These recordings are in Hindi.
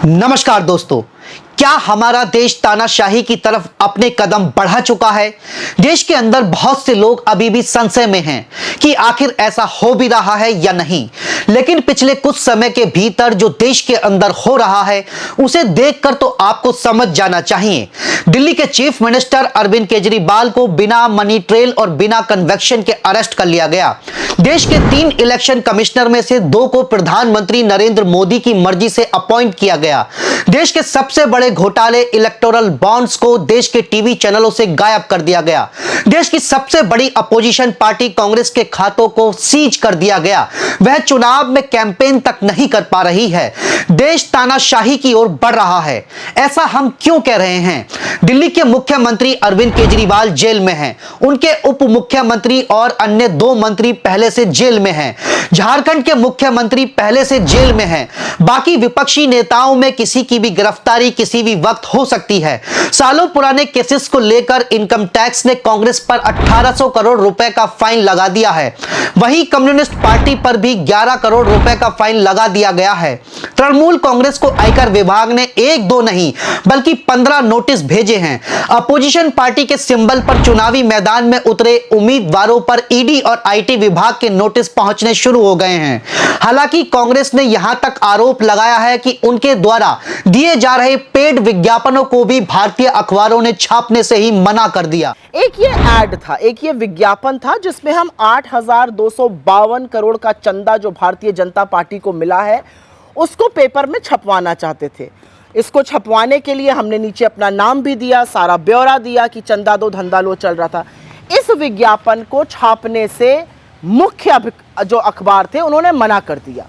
नमस्कार दोस्तों, क्या हमारा देश तानाशाही की तरफ अपने कदम बढ़ा चुका है? देश के अंदर बहुत से लोग अभी भी संशय में हैं कि आखिर ऐसा हो भी रहा है या नहीं। लेकिन पिछले कुछ समय के भीतर जो देश के अंदर हो रहा है उसे देखकर तो आपको समझ जाना चाहिए। दिल्ली के चीफ मिनिस्टर अरविंद केजरीवाल को बिना मनी ट्रेल और बिना कन्वेक्शन के अरेस्ट कर लिया गया। देश के 3 इलेक्शन कमिश्नर में से 2 को प्रधानमंत्री नरेंद्र मोदी की मर्जी से अपॉइंट किया गया। देश के सबसे बड़े घोटाले इलेक्टोरल बॉन्ड्स को देश के टीवी चैनलों से गायब कर दिया गया। देश की सबसे बड़ी अपोजिशन पार्टी कांग्रेस के खातों को सीज कर दिया गया। वह चुनाव में कैंपेन तक नहीं कर पा रही है। देश तानाशाही की ओर बढ़ रहा है। ऐसा हम क्यों कह रहे हैं? दिल्ली के मुख्यमंत्री अरविंद केजरीवाल जेल में हैं। उनके उप मुख्यमंत्री और अन्य 2 मंत्री पहले से जेल में हैं। झारखंड के मुख्यमंत्री पहले से जेल में हैं। बाकी विपक्षी नेताओं में किसी की भी गिरफ्तारी किसी भी वक्त हो सकती है। सालों पुराने केसेस को लेकर इनकम टैक्स ने कांग्रेस पर 1800 करोड़ रुपए का फाइन लगा दिया है। वहीं कम्युनिस्ट पार्टी पर भी 11 करोड़ रुपए का फाइन लगा दिया गया है। तृणमूल कांग्रेस को आयकर विभाग ने 1-2 नहीं बल्कि 15 नोटिस भेजे हैं। अपोजिशन पार्टी के सिंबल पर चुनावी मैदान में उतरे उम्मीदवारों पर ईडी और आईटी विभाग के नोटिस पहुंचने शुरू हो गए हैं। हालांकि कांग्रेस ने यहां तक आरोप लगाया है कि उनके द्वारा दिए जा रहे पेड विज्ञापनों को भी भारतीय अखबारों ने छापने से ही मना कर दिया। एक ये ऐड था, एक ये विज्ञापन था जिसमें हम 8,252 करोड़ का चंदा जो भारतीय जनता पार्टी को मिला है उसको पेपर में छपवाना चाहते थे। इसको छपवाने के लिए हमने नीचे अपना नाम भी दिया, सारा ब्यौरा दिया कि चंदा दो धंधा लो चल रहा था। इस विज्ञापन को छापने से मुख्य जो अखबार थे उन्होंने मना कर दिया।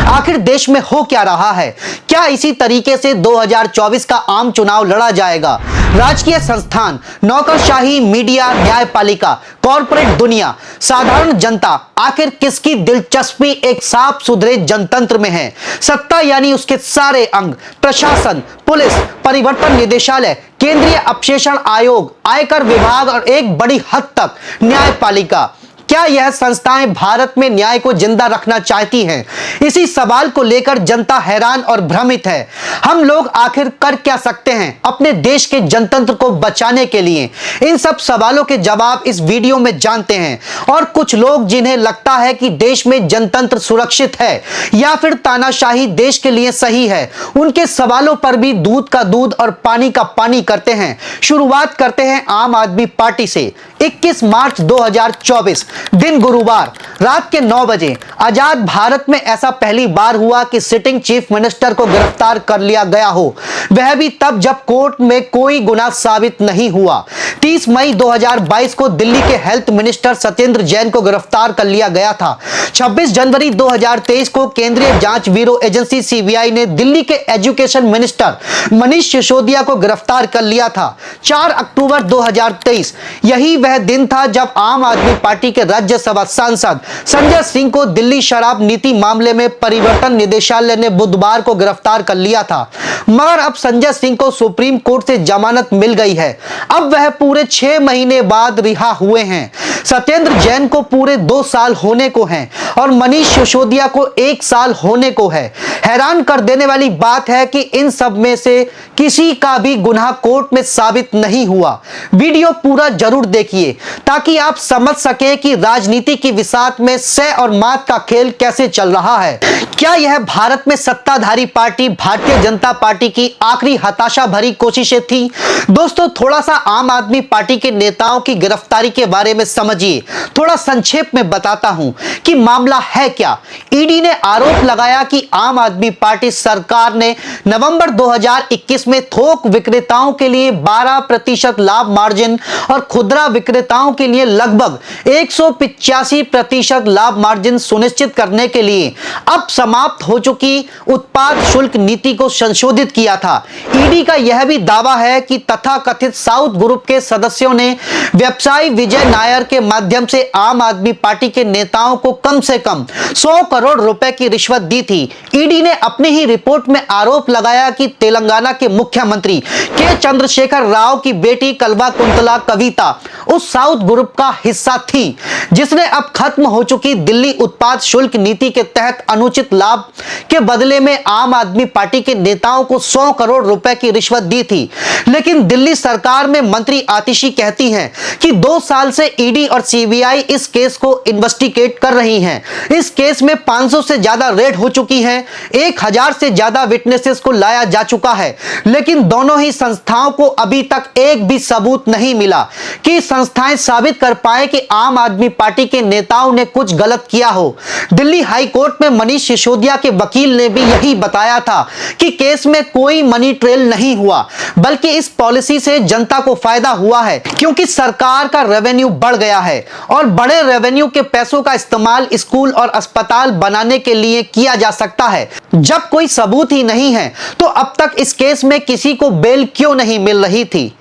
आखिर देश में हो क्या रहा है? क्या इसी तरीके से 2024 का आम चुनाव लड़ा जाएगा? राजकीय संस्थान, नौकरशाही, मीडिया, न्यायपालिका, कॉर्पोरेट दुनिया, साधारण जनता, आखिर किसकी दिलचस्पी एक साफ सुथरे जनतंत्र में है? सत्ता यानी उसके सारे अंग, प्रशासन, पुलिस, परिवर्तन निदेशालय, केंद्रीय अपक्षेषण आयोग, आयकर विभाग और एक बड़ी हद तक न्यायपालिका। क्या यह संस्थाएं भारत में न्याय को जिंदा रखना चाहती हैं? इसी सवाल को लेकर जनता हैरान और भ्रमित है। हम लोग आखिर कर क्या सकते हैं अपने देश के जनतंत्र को बचाने के लिए? इन सब सवालों के जवाब इस वीडियो में जानते हैं। और कुछ लोग जिन्हें लगता है कि देश में जनतंत्र सुरक्षित है या फिर तानाशाही देश के लिए सही है, उनके सवालों पर भी दूध का दूध और पानी का पानी करते हैं। शुरुआत करते हैं आम आदमी पार्टी से। 21 मार्च 2024 दिन गुरुवार रात के 9 बजे आजाद भारत में ऐसा पहली बार हुआ कि सिटिंग चीफ मिनिस्टर को गिरफ्तार कर लिया गया हो, वह भी तब जब कोर्ट में कोई गुनाह साबित नहीं हुआ। 30 मई 2022 को दिल्ली के हेल्थ मिनिस्टर सत्येंद्र जैन को गिरफ्तार कर लिया गया था। 26 जनवरी 2023 को केंद्रीय जांच ब्यूरो एजेंसी सीबीआई ने दिल्ली के एजुकेशन मिनिस्टर मनीष सिसोदिया को गिरफ्तार कर लिया था। 4 अक्टूबर 2023 यही वह दिन था जब आम आदमी पार्टी के राज्यसभा सांसद संजय सिंह को दिल्ली शराब नीति मामले में परिवर्तन निदेशालय ने बुधवार को गिरफ्तार कर लिया था। मगर अब संजय सिंह को सुप्रीम कोर्ट से जमानत मिल गई है। अब वह पूरे 6 महीने बाद रिहा हुए हैं। सत्येंद्र जैन को पूरे 2 साल होने को हैं और मनीष सिसोदिया को 1 साल होने को है। हैरान कर देने वाली बात है कि इन सब में से किसी का भी गुनाह कोर्ट में साबित नहीं हुआ। वीडियो पूरा जरूर देखिए ताकि आप समझ सके कि राजनीति की विसात में सह और मात का खेल कैसे चल रहा है। क्या यह भारत में सत्ताधारी पार्टी भारतीय जनता पार्टी की आखिरी हताशा भरी कोशिशें थी? दोस्तों, थोड़ा सा आम आदमी पार्टी के नेताओं की गिरफ्तारी के बारे में समझिए। थोड़ा संक्षेप में बताता हूं कि मामला है क्या। ईडी ने आरोप लगाया कि आम आदमी पार्टी सरकार ने नवंबर 2021 में थोक विक्रेताओं के लिए 12% लाभ मार्जिन और खुदरा विक्रेताओं के लिए लगभग 185% लाभ मार्जिन सुनिश्चित करने के लिए अब समाप्त हो चुकी उत्पाद शुल्क नीति को संशोधित किया था। ईडी का यह भी दावा है कि तथाकथित साउथ ग्रुप के सदस्यों ने व्यवसायी विजय नायर के माध्यम से आम आदमी पार्टी के नेताओं को कम कम से कम 100 करोड़ रुपए की रिश्वत दी थी। ईडी ने अपनी ही रिपोर्ट में आरोप लगाया कि तेलंगाना के मुख्यमंत्री के चंद्रशेखर राव की बेटी कल्वा कुंतला कविता उस साउथ ग्रुप का हिस्सा थी जिसने अब खत्म हो चुकी दिल्ली उत्पाद शुल्क नीति के तहत अनुचित लाभ के बदले में आम आदमी पार्टी के नेताओं को 100 करोड़ रुपए की रिश्वत दी थी। लेकिन दिल्ली सरकार में मंत्री आतिशी कहती हैं कि 2 साल से ईडी और सीबीआई इस केस को इन्वेस्टिगेट कर रही हैं। इस केस में 500 से ज्यादा रेड हो चुकी हैं, 1000 से ज्यादा विटनेसेस को लाया जा चुका है, लेकिन दोनों ही संस्थाओं को अभी तक एक भी सबूत नहीं मिला कि संस्थाएं साबित कर पाए कि आम आदमी पार्टी के नेताओं ने कुछ गलत किया हो। दिल्ली हाई कोर्ट में मनीष सिसोदिया के वकील ने भी यही बताया था कि केस में कोई मनी ट्रेल नहीं हुआ, बल्कि इस पॉलिसी से जनता को फायदा हुआ है क्योंकि सरकार का रेवेन्यू बढ़ गया है और बड़े रेवेन्यू के पैसों का इस्तेमाल स्कूल और अस्पताल बनाने के लिए किया जा सकता है। जब कोई सबूत ही नहीं है तो अब तक इस केस में किसी को बेल क्यों नहीं मिल रही थी?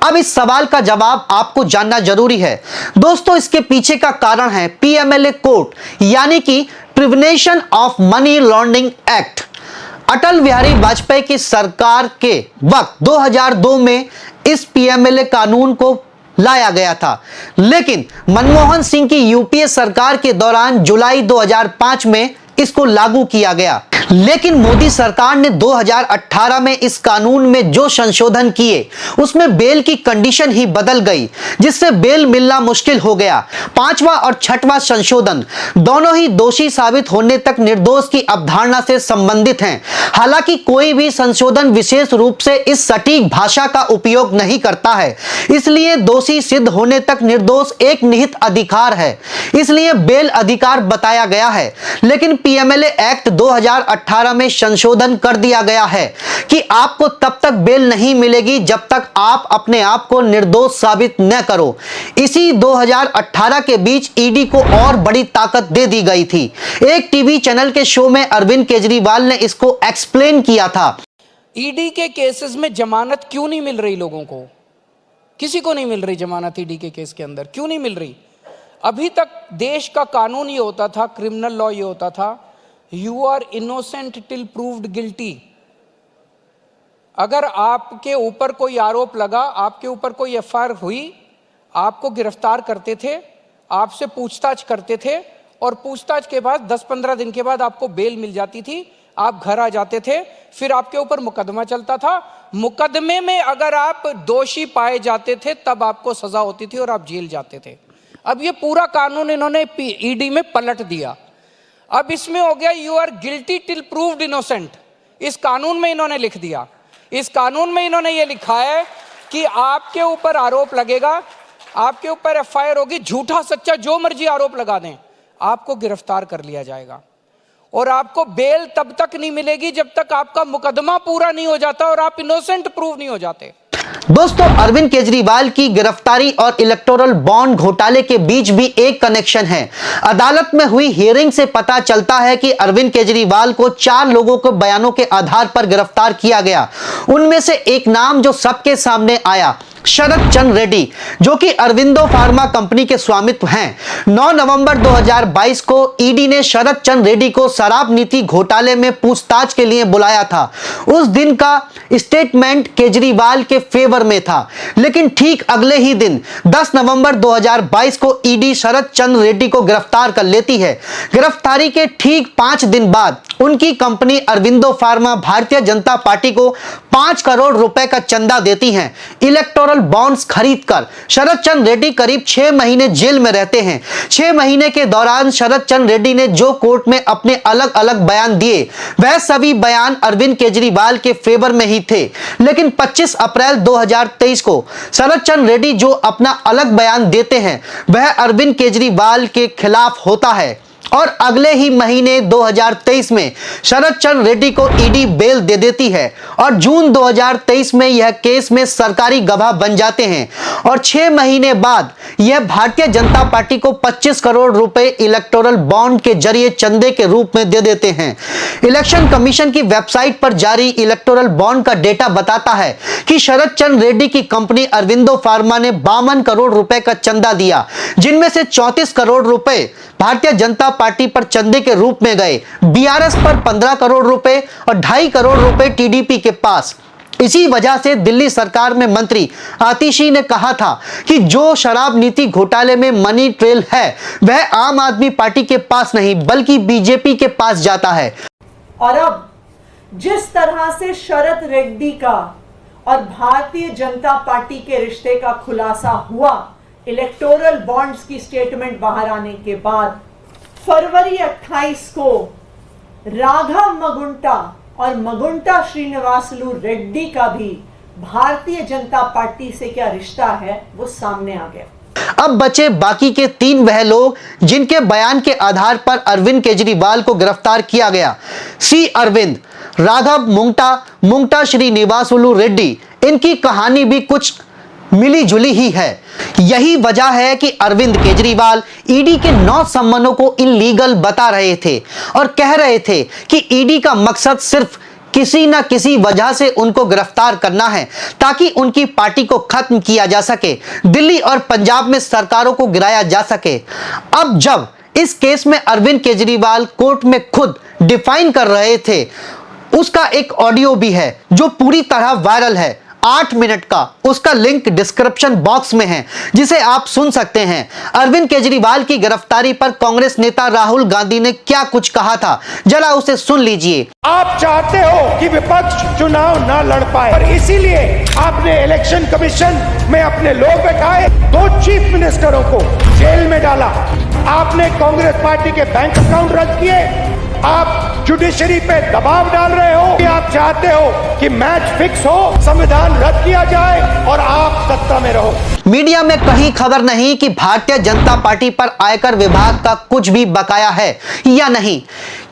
अब इस सवाल का जवाब आपको जानना जरूरी है। दोस्तों, इसके पीछे का कारण है पीएमएलए कोर्ट यानी कि prevention of money laundering act. Atal Bihari Vajpayee की सरकार के वक्त 2002 में इस पीएमएलए कानून को लाया गया था, लेकिन मनमोहन सिंह की यूपीए सरकार के दौरान जुलाई 2005 में इसको लागू किया गया। लेकिन मोदी सरकार ने 2018 में इस कानून में जो संशोधन किए उसमें बेल की कंडीशन ही बदल गई, जिससे बेल मिलना मुश्किल हो गया। 5वां और 6वां संशोधन दोनों ही दोषी साबित होने तक निर्दोष की अवधारणा से संबंधित हैं। हालांकि कोई भी संशोधन विशेष रूप से इस सटीक भाषा का उपयोग नहीं करता है, इसलिए दोषी सिद्ध होने तक निर्दोष एक निहित अधिकार है, इसलिए बेल अधिकार बताया गया है। लेकिन पीएमएलए एक्ट 2018 में संशोधन कर दिया गया है कि आपको तब तक बेल नहीं मिलेगी जब तक आप अपने आप को निर्दोष साबित न करो। इसी 2018 के बीच ईडी को और बड़ी ताकत दे दी गई थी। एक टीवी चैनल के शो में अरविंद केजरीवाल ने इसको एक्सप्लेन किया था। ईडी के केसेस में जमानत क्यों नहीं मिल रही लोगों को? किसी को नहीं मिल रही जमानत ईडी के केस के अंदर, क्यों नहीं मिल रही? अभी तक देश का कानून ये होता था, क्रिमिनल लॉ ये होता था, you are innocent till proved guilty. अगर आपके ऊपर कोई आरोप लगा, आपके ऊपर कोई एफआईआर हुई, आपको गिरफ्तार करते थे, आपसे पूछताछ करते थे और पूछताछ के बाद 10-15 दिन के बाद आपको बेल मिल जाती थी, आप घर आ जाते थे, फिर आपके ऊपर मुकदमा चलता था। मुकदमे में अगर आप दोषी पाए जाते थे तब आपको सजा होती थी और आप जेल जाते थे। अब ये पूरा कानून इन्होंने ईडी में पलट दिया। अब इसमें हो गया you are guilty till proved innocent. इस कानून में इन्होंने लिख दिया, इस कानून में इन्होंने ये लिखा है कि आपके ऊपर आरोप लगेगा, आपके ऊपर एफआईआर होगी, झूठा सच्चा जो मर्जी आरोप लगा दें, आपको गिरफ्तार कर लिया जाएगा और आपको बेल तब तक नहीं मिलेगी जब तक आपका मुकदमा पूरा नहीं हो जाता और आप इनोसेंट प्रूव नहीं हो जाते। दोस्तों, अरविंद केजरीवाल की गिरफ्तारी और इलेक्टोरल बॉन्ड घोटाले के बीच भी एक कनेक्शन है। अदालत में हुई हियरिंग से पता चलता है कि अरविंद केजरीवाल को 4 लोगों के बयानों के आधार पर गिरफ्तार किया गया। उनमें से एक नाम जो सबके सामने आया, शरद चंद्र रेड्डी, जो कि अरविंदो फार्मा कंपनी के स्वामित्व हैं। 9 नवंबर 2022 को ईडी ने शरद चंद्र रेड्डी को शराब नीति घोटाले में पूछताछ के लिए बुलाया था। उस दिन का स्टेटमेंट केजरीवाल के फेवर में था, लेकिन ठीक अगले ही दिन 10 नवंबर 2022 को ईडी शरद चंद्र रेड्डी को गिरफ्तार कर लेती है। गिरफ्तारी के ठीक 5 दिन बाद उनकी company Aurobindo pharma Bharatiya Janata party को 5 करोड़ रुपए का चंदा देती हैं। इलेक्टोरल बॉन्ड्स खरीदकर शरद चंद्र रेड्डी करीब 6 महीने जेल में रहते हैं। 6 महीने के दौरान शरद चंद्र रेड्डी ने जो कोर्ट में अपने अलग अलग बयान दिए, वह सभी बयान अरविंद केजरीवाल के फेवर में ही थे। लेकिन 25 अप्रैल 2023 को शरद चंद्र रेड्डी जो अपना अलग बयान देते हैं, वह अरविंद केजरीवाल के खिलाफ होता है और अगले ही महीने 2023 में शरद चंद्र रेड्डी को ईडी बेल दे देती है और जून 2023 में यह केस में सरकारी गवाह बन जाते हैं और 6 महीने बाद यह भारतीय जनता पार्टी को 25 करोड़ रुपए इलेक्टोरल बॉन्ड के जरिए चंदे के रूप में दे देते हैं। इलेक्शन कमीशन की वेबसाइट पर जारी इलेक्टोरल बॉन्ड का डेटा बताता है कि शरद चंद्र रेड्डी की कंपनी अरविंदो फार्मा ने 52 करोड़ रुपए का चंदा दिया, जिनमें से 34 करोड़ रुपए भारतीय जनता पार्टी पर चंदे के रूप में गए, बीआरएस पर 15 करोड़ रुपए और 2.5 करोड़ रुपए टीडीपी के पास। इसी वजह से दिल्ली सरकार में मंत्री आतिशी ने कहा था कि जो शराब नीति घोटाले में मनी ट्रेल है वह आम आदमी पार्टी के पास नहीं बल्कि बीजेपी के पास जाता है। और अब जिस तरह से शरद रेड्डी का और भारतीय जनता पार्टी के रिश्ते का खुलासा हुआ इलेक्टोरल बॉन्ड्स की स्टेटमेंट बाहर आने के बाद, फरवरी 28 को राघव मगुंटा और मगुंटा श्रीनिवासलू रेड्डी का भी भारतीय जनता पार्टी से क्या रिश्ता है वो सामने आ गया। अब बचे बाकी के 3 वह लोग जिनके बयान के आधार पर अरविंद केजरीवाल को गिरफ्तार किया गया। सी अरविंद, राघव मुंगटा श्रीनिवासलू रेड्डी, इनकी कहानी भी कुछ मिली जुली ही है। यही वजह है कि अरविंद केजरीवाल ईडी के 9 सम्मनों को इल्लीगल बता रहे थे और कह रहे थे कि ईडी का मकसद सिर्फ किसी न किसी वजह से उनको गिरफ्तार करना है ताकि उनकी पार्टी को खत्म किया जा सके, दिल्ली और पंजाब में सरकारों को गिराया जा सके। अब जब इस केस में अरविंद केजरीवाल कोर्ट में खुद डिफाइन कर रहे थे, उसका एक ऑडियो भी है जो पूरी तरह वायरल है, 8 मिनट का। उसका लिंक डिस्क्रिप्शन बॉक्स में है जिसे आप सुन सकते हैं। अरविंद केजरीवाल की गिरफ्तारी पर कांग्रेस नेता राहुल गांधी ने क्या कुछ कहा था, जरा उसे सुन लीजिए। आप चाहते हो कि विपक्ष चुनाव ना लड़ पाए और इसीलिए आपने इलेक्शन कमीशन में अपने लोग बैठाए, 2 चीफ मिनिस्टरों को जेल में डाला, आपने कांग्रेस पार्टी के बैंक अकाउंट रद्द किए, आप जुडिशरी पे दबाव डाल रहे हो कि आप चाहते हो कि मैच फिक्स हो, संविधान रद्द किया जाए और आप सत्ता में रहो। मीडिया में कहीं खबर नहीं कि भारतीय जनता पार्टी पर आयकर विभाग का कुछ भी बकाया है या नहीं।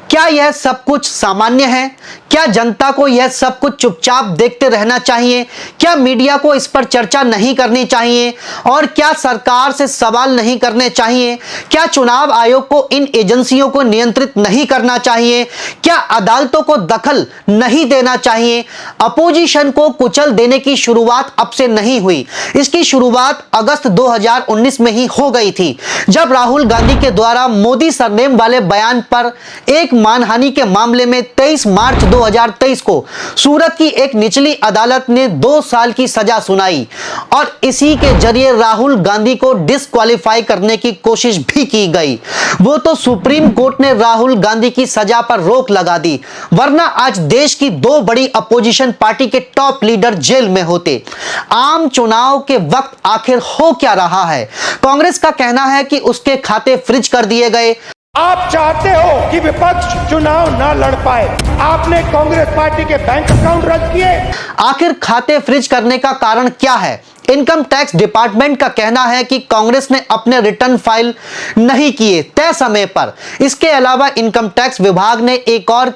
क्या यह सब कुछ सामान्य है? क्या जनता को यह सब कुछ चुपचाप देखते रहना चाहिए? क्या मीडिया को इस पर चर्चा नहीं करनी चाहिए? और क्या सरकार से सवाल नहीं करने चाहिए? क्या चुनाव आयोग को इन एजेंसियों को नियंत्रित नहीं करना चाहिए? क्या अदालतों को दखल नहीं देना चाहिए? अपोजिशन को कुचल देने की शुरुआत अब से नहीं हुई, इसकी शुरुआत अगस्त 2019 में ही हो गई थी, जब राहुल गांधी के द्वारा मोदी सरनेम वाले बयान पर एक मानहानि के मामले में 23 मार्च 2023 को सूरत की एक निचली अदालत ने 2 साल की सजा सुनाई और इसी के जरिए राहुल गांधी को डिस्क्वालीफाई करने की कोशिश भी की गई। वो तो सुप्रीम कोर्ट ने राहुल गांधी की सजा पर रोक लगा दी, वरना आज देश की 2 बड़ी अपोजिशन पार्टी के टॉप लीडर जेल में होते। आम चुनाव के वक्त आखिर हो क्या रहा है? कांग्रेस का कहना है कि उसके खाते फ्रीज कर दिए गए। आप चाहते हो कि विपक्ष चुनाव ना लड़ पाए, आपने कांग्रेस पार्टी के बैंक अकाउंट रद्द किए। आखिर खाते फ्रीज करने का कारण क्या है? इनकम टैक्स डिपार्टमेंट का कहना है कि कांग्रेस ने अपने रिटर्न फाइल नहीं किए तय समय पर। इसके अलावा इनकम टैक्स विभाग ने एक और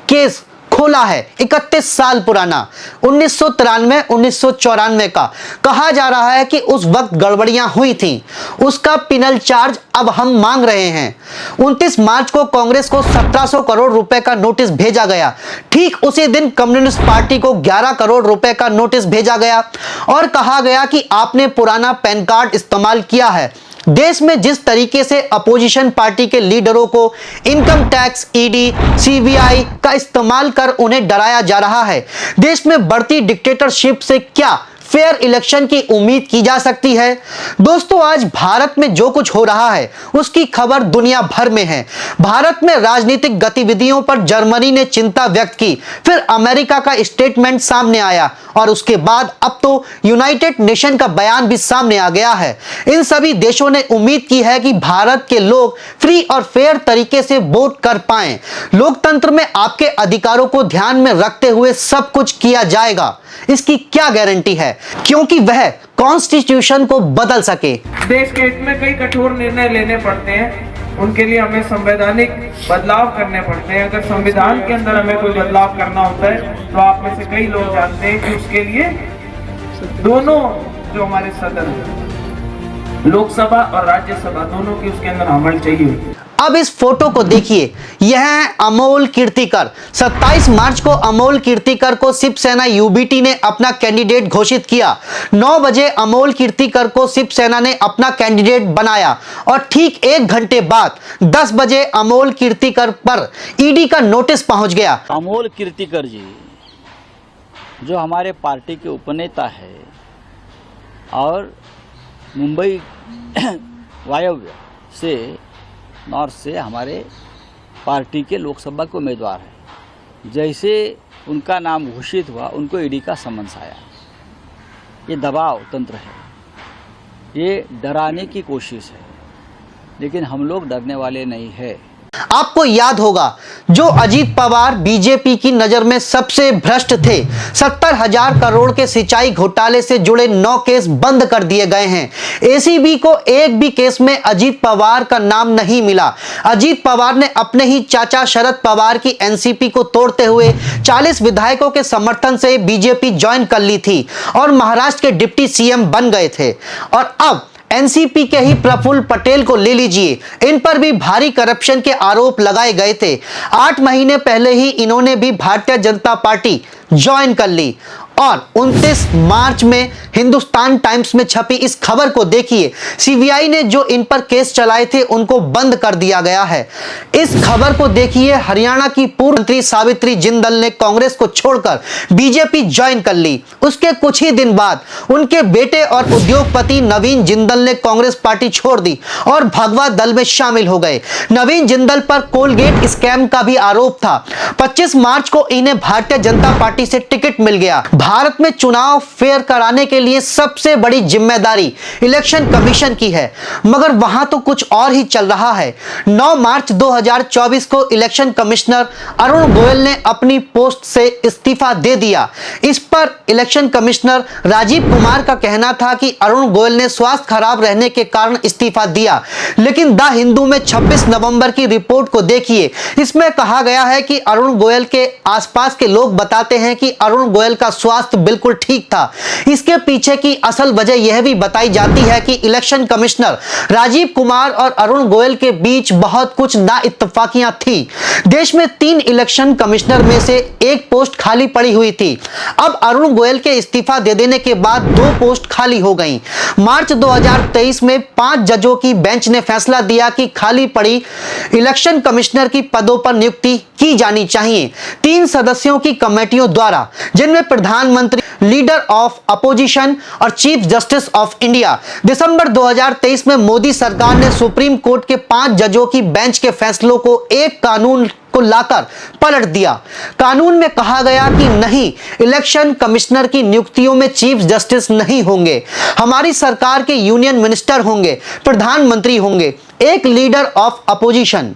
केस खोला है 31 साल पुराना 1993-1994 का। कहा जा रहा है कि उस वक्त गड़बड़ियां हुई थीं, उसका पिनल चार्ज अब हम मांग रहे हैं। 29 मार्च को कांग्रेस को 1700 करोड़ रुपए का नोटिस भेजा गया। ठीक उसी दिन कम्युनिस्ट पार्टी को 11 करोड़ रुपए का नोटिस भेजा गया और कहा गया कि आपने पुराना पैन कार्ड इस्तेमाल किया है। देश में जिस तरीके से अपोजिशन पार्टी के लीडरों को इनकम टैक्स, ईडी, सीबीआई का इस्तेमाल कर उन्हें डराया जा रहा है, देश में बढ़ती डिक्टेटरशिप से क्या फेयर इलेक्शन की उम्मीद की जा सकती है? दोस्तों, आज भारत में जो कुछ हो रहा है उसकी खबर दुनिया भर में है। भारत में राजनीतिक गतिविधियों पर जर्मनी ने चिंता व्यक्त की, फिर अमेरिका का स्टेटमेंट सामने आया और उसके बाद अब तो यूनाइटेड नेशन का बयान भी सामने आ गया है। इन सभी देशों ने उम्मीद की है कि भारत के लोग फ्री और फेयर तरीके से वोट कर पाएं। लोकतंत्र में आपके अधिकारों को ध्यान में रखते हुए सब कुछ किया जाएगा, इसकी क्या गारंटी है? क्योंकि वह कॉन्स्टिट्यूशन को बदल सके। देश के हित में कई कठोर निर्णय लेने पड़ते हैं, उनके लिए हमें संवैधानिक बदलाव करने पड़ते हैं। अगर संविधान के अंदर हमें कोई बदलाव करना होता है तो आप में से कई लोग जानते हैं कि उसके लिए दोनों जो हमारे सदन लोकसभा और राज्यसभा दोनों की उसके अंदर अमल चाहिए। अब इस फोटो को देखिए, यह है अमोल कीर्तिकर। 27 मार्च को अमोल कीर्तिकर को शिवसेना यूबीटी ने अपना कैंडिडेट घोषित किया। 9 बजे अमोल कीर्तिकर को शिवसेना ने अपना कैंडिडेट बनाया और ठीक 1 घंटे बाद 10 बजे अमोल कीर्तिकर पर ईडी का नोटिस पहुंच गया। अमोल कीर्तिकर जी जो हमारे पार्टी के उपनेता है और मुंबई वायव्य से नॉर्थ से हमारे पार्टी के लोकसभा के उम्मीदवार हैं। जैसे उनका नाम घोषित हुआ उनको ईडी का समन्स आया। ये दबाव तंत्र है, ये डराने की कोशिश है, लेकिन हम लोग डरने वाले नहीं है। आपको याद होगा जो अजीत पवार बीजेपी की नजर में सबसे भ्रष्ट थे, 70,000 करोड़ के सिंचाई घोटाले से जुड़े 9 केस बंद कर दिए गए हैं। एसीबी को एक भी केस में अजीत पवार का नाम नहीं मिला। अजीत पवार ने अपने ही चाचा शरद पवार की एनसीपी को तोड़ते हुए 40 विधायकों के समर्थन से बीजेपी ज्वाइन कर ली थी और महाराष्ट्र के डिप्टी सीएम बन गए थे। और अब एनसीपी के ही प्रफुल्ल पटेल को ले लीजिए, इन पर भी भारी करप्शन के आरोप लगाए गए थे। 8 महीने पहले ही इन्होंने भी भारतीय जनता पार्टी ज्वाइन कर ली और 29 मार्च में हिंदुस्तान टाइम्स में छपी इस खबर को देखिए। सीबीआई ने जो इन पर केस चलाए थे उनको बंद कर दिया गया है। इस खबर को देखिए, हरियाणा की पूर्व मंत्री सावित्री जिंदल ने कांग्रेस को छोड़कर बीजेपी ज्वाइन कर ली। उसके कुछ ही दिन बाद उनके बेटे और उद्योगपति नवीन जिंदल ने कांग्रेस पार्टी छोड़ दी और भगवा दल में शामिल हो गए। नवीन जिंदल पर कोलगेट स्कैम का भी आरोप था। 25 मार्च को इन्हें भारतीय जनता पार्टी से टिकट मिल गया। भारत में चुनाव फेयर कराने के लिए सबसे बड़ी जिम्मेदारी इलेक्शन कमीशन की है, मगर वहां तो कुछ और ही चल रहा है। 9 मार्च 2024 को इलेक्शन कमिश्नर अरुण गोयल ने अपनी पोस्ट से इस्तीफा दे दिया। इस पर इलेक्शन कमिश्नर राजीव कुमार का कहना था कि अरुण गोयल ने स्वास्थ्य खराब रहने के कारण इस्तीफा दिया, लेकिन द हिंदू में 26 नवंबर की रिपोर्ट को देखिए। इसमें कहा गया है कि अरुण गोयल के आसपास के लोग बताते हैं कि अरुण गोयल का स्वास्थ्य बिल्कुल ठीक था। इसके पीछे की असल वजह यह भी बताई जाती है कि इलेक्शन कमिश्नर राजीव कुमार और अरुण गोयल के बीच बहुत कुछ नाइत्तेफाकियां थी। देश में 3 इलेक्शन कमिश्नर में से 1 पोस्ट खाली पड़ी हुई थी। अब अरुण गोयल के इस्तीफा दे देने के बाद 2 पोस्ट खाली हो गई। मार्च 2023 में 5 जजों की बेंच ने फैसला दिया कि खाली पड़ी इलेक्शन कमिश्नर की पदों पर नियुक्ति की जानी चाहिए 3 सदस्यों की कमेटियों द्वारा, जिनमें प्रधानमंत्री, लीडर ऑफ अपोजिशन और चीफ जस्टिस ऑफ इंडिया। दिसंबर 2023 में मोदी सरकार ने सुप्रीम कोर्ट के 5 जजों की बेंच के फैसलों को एक कानून को लाकर पलट दिया। कानून में कहा गया कि नहीं, इलेक्शन कमिश्नर की नियुक्तियों में चीफ जस्टिस नहीं होंगे, हमारी सरकार के यूनियन मिनिस्टर होंगे, प्रधानमंत्री होंगे, एक लीडर ऑफ अपोजिशन।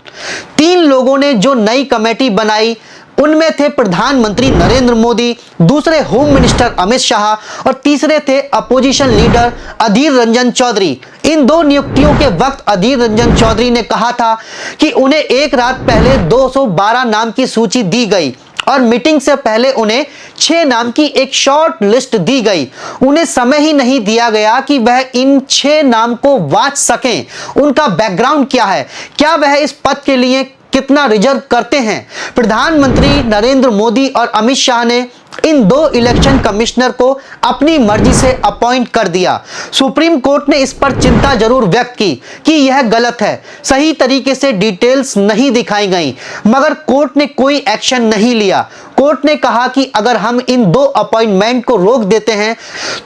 3 लोगों ने जो नई कमेटी बनाई उनमें थे प्रधानमंत्री नरेंद्र मोदी, दूसरे होम मिनिस्टर अमित शाह और तीसरे थे अपोजिशन लीडर अधीर रंजन चौधरी। इन 2 नियुक्तियों के वक्त अधीर रंजन चौधरी ने कहा था कि उन्हें एक रात पहले 212 नाम की सूची दी गई और मीटिंग से पहले उन्हें 6 नाम की एक शॉर्ट लिस्ट दी गई। उन्हें समय ही नहीं दिया गया कि वह इन 6 नाम को वाच सकें, उनका बैकग्राउंड क्या है, क्या वह इस पद के लिए कितना रिजर्व करते हैं। प्रधानमंत्री नरेंद्र मोदी और अमित शाह ने इन 2 इलेक्शन कमिश्नर को अपनी मर्जी से अपॉइंट कर दिया। सुप्रीम कोर्ट ने इस पर चिंता जरूर व्यक्त की कि यह गलत है, सही तरीके से डिटेल्स नहीं दिखाई गई, मगर कोर्ट ने कोई एक्शन नहीं लिया। कोर्ट ने कहा कि अगर हम इन 2 अपॉइंटमेंट को रोक देते हैं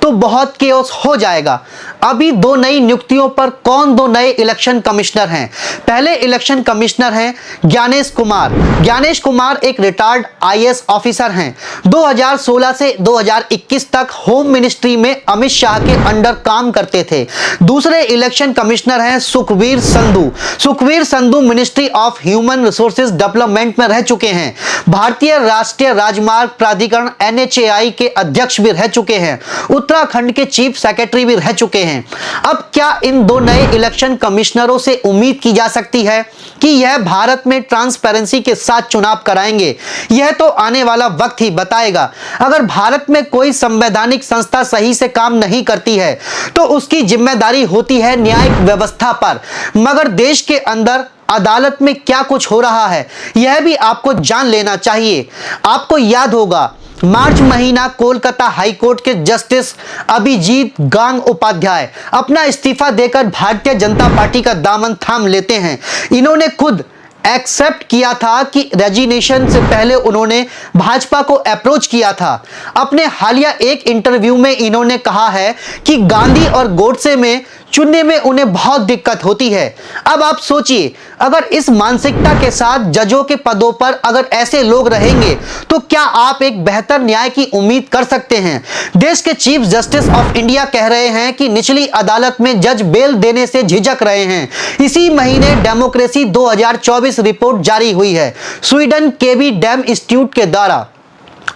तो बहुत केओस हो जाएगा। अभी 2 नई नियुक्तियों पर कौन 2 नए इलेक्शन कमिश्नर हैं? पहले इलेक्शन कमिश्नर हैं ज्ञानेश कुमार। ज्ञानेश कुमार एक रिटायर्ड आईएएस ऑफिसर हैं। 2016 से 2021 तक होम मिनिस्ट्री में अमित शाह के अंडर काम करते थे। दूसरे इलेक्शन कमिश्नर हैं Sukhbir Sandhu. Sukhbir Sandhu ministry of human resources development में रह चुके हैं। भारतीय राष्ट्रीय राजमार्ग प्राधिकरण NHAI के अध्यक्ष भी रह चुके हैं। उत्तराखंड के चीफ सेक्रेटरी भी रह चुके हैं। अब क्या इन 2 नए इलेक्शन कमिश्नरों से उम्मीद की जा सकती है कि यह भारत में ट्रांसपेरेंसी के साथ चुनाव कराएंगे? यह तो आने वाला वक्त ही बताएगा। अगर भारत में कोई संवैधानिक संस्था सही से काम नहीं करती है तो उसकी जिम्मेदारी होती है न्यायिक व्यवस्था पर, मगर देश के अंदर अदालत में क्या कुछ हो रहा है यह भी आपको जान लेना चाहिए। आपको याद होगा मार्च महीना कोलकाता हाईकोर्ट के जस्टिस अभिजीत गंगोपाध्याय अपना इस्तीफा देकर भारतीय जनता पार्टी का दामन थाम लेते हैं। इन्होंने खुद एक्सेप्ट किया था कि रेजिग्नेशन से पहले उन्होंने भाजपा को अप्रोच किया था। अपने हालिया एक इंटरव्यू में इन्होंने कहा है कि गांधी और गोडसे में चुनने में उन्हें बहुत दिक्कत होती है। अब आप सोचिए, अगर इस मानसिकता के साथ जजों के पदों पर अगर ऐसे लोग रहेंगे तो क्या आप एक बेहतर न्याय की उम्मीद कर सकते हैं? देश के चीफ जस्टिस ऑफ इंडिया कह रहे हैं कि निचली अदालत में जज बेल देने से झिझक रहे हैं। इसी महीने डेमोक्रेसी 2024 रिपोर्ट जारी हुई है स्वीडन केबी डैम इंस्टीट्यूट के द्वारा,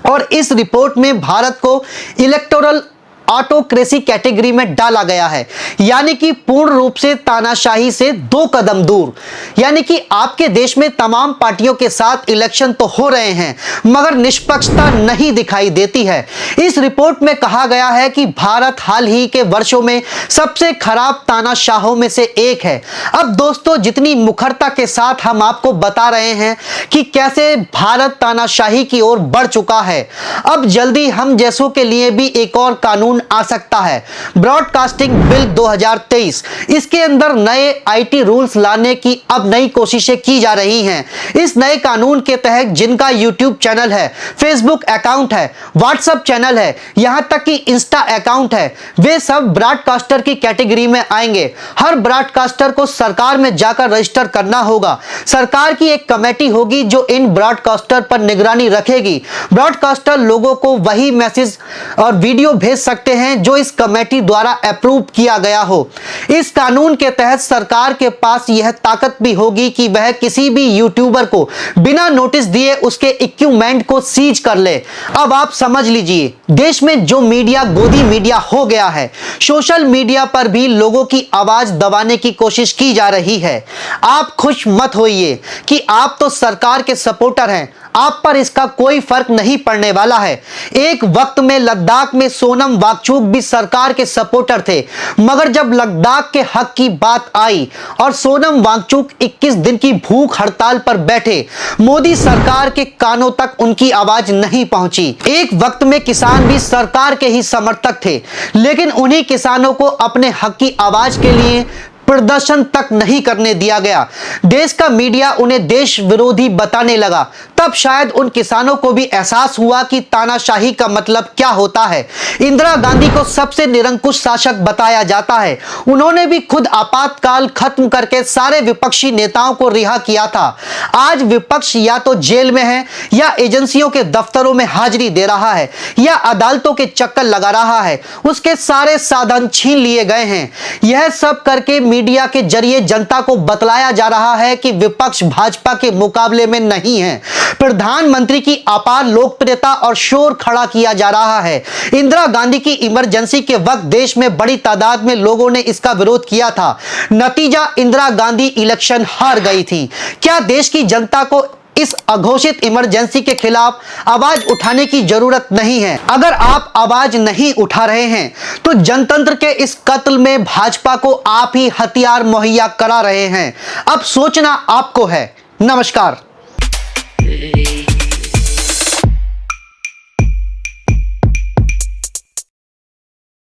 और इस रिपोर्ट में भारत को इलेक्टोरल ऑटोक्रेसी कैटेगरी में डाला गया है, यानी कि पूर्ण रूप से तानाशाही से 2 कदम दूर। यानी कि आपके देश में तमाम पार्टियों के साथ इलेक्शन तो हो रहे हैं मगर निष्पक्षता नहीं दिखाई देती है। इस रिपोर्ट में कहा गया है कि भारत हाल ही के वर्षों में सबसे खराब तानाशाहों में से एक है। अब दोस्तों, जितनी मुखरता के साथ हम आपको बता रहे हैं कि कैसे भारत तानाशाही की ओर बढ़ चुका है, अब जल्दी हम जैसों के लिए भी एक और कानून आ सकता है, ब्रॉडकास्टिंग बिल 2023। इसके अंदर नए आईटी रूल्स लाने की अब नई कोशिशें की जा रही हैं। इस नए कानून के तहत जिनका यूट्यूब चैनल है, फेसबुक अकाउंट है, व्हाट्सएप चैनल है, यहां तक कि इंस्टा अकाउंट है, वे सब ब्रॉडकास्टर की कैटेगरी में आएंगे। हर ब्रॉडकास्टर को सरकार में जाकर रजिस्टर करना होगा। सरकार की एक कमेटी होगी जो इन ब्रॉडकास्टर पर निगरानी रखेगी। ब्रॉडकास्टर लोगों को वही मैसेज और वीडियो भेज सकते हैं जो इस कमेटी द्वारा अप्रूव किया गया हो। इस कानून के तहत सरकार के पास यह ताकत भी होगी कि वह किसी भी यूट्यूबर को बिना नोटिस दिए उसके इक्विपमेंट को सीज कर ले। अब आप समझ लीजिए, देश में जो मीडिया गोदी मीडिया हो गया है, सोशल मीडिया पर भी लोगों की आवाज दबाने की कोशिश की जा रही है। आप खुश मत होइए कि आप तो सरकार के सपोर्टर हैं, आप पर इसका कोई फर्क नहीं पड़ने वाला है। एक वक्त में लद्दाख में सोनम वांगचुक भी सरकार के सपोर्टर थे, मगर जब लद्दाख के हक की बात आई और सोनम वांगचुक 21 दिन की भूख हड़ताल पर बैठे, मोदी सरकार के कानों तक उनकी आवाज नहीं पहुंची। एक वक्त में किसान भी सरकार के ही समर्थक थे, लेकिन उन्हीं किसानों को अपने हक की आवाज के लिए प्रदर्शन तक नहीं करने दिया गया। देश का मीडिया उन्हें देश विरोधी बताने लगा। तब शायद उन किसानों को भी एहसास हुआ कि तानाशाही का मतलब क्या होता है। इंदिरा गांधी को सबसे निरंकुश शासक बताया जाता है। उन्होंने भी खुद आपातकाल खत्म करके सारे विपक्षी नेताओं को रिहा किया था। आज विपक्ष या तो जेल में है, या एजेंसियों के दफ्तरों में हाजिरी दे रहा है, या अदालतों के चक्कर लगा रहा है। उसके सारे साधन छीन लिए गए हैं। यह सब करके मीडिया के जरिए जनता को बतलाया जा रहा है कि विपक्ष भाजपा के मुकाबले में नहीं है। प्रधानमंत्री की अपार लोकप्रियता और शोर खड़ा किया जा रहा है। इंदिरा गांधी की इमरजेंसी के वक्त देश में बड़ी तादाद में लोगों ने इसका विरोध किया था। नतीजा, इंदिरा गांधी इलेक्शन हार गई थी। क्या देश की जनता को इस अघोषित इमरजेंसी के खिलाफ आवाज उठाने की जरूरत नहीं है? अगर आप आवाज नहीं उठा रहे हैं तो जनतंत्र के इस कत्ल में भाजपा को आप ही हथियार मुहैया करा रहे हैं। अब सोचना आपको है। नमस्कार।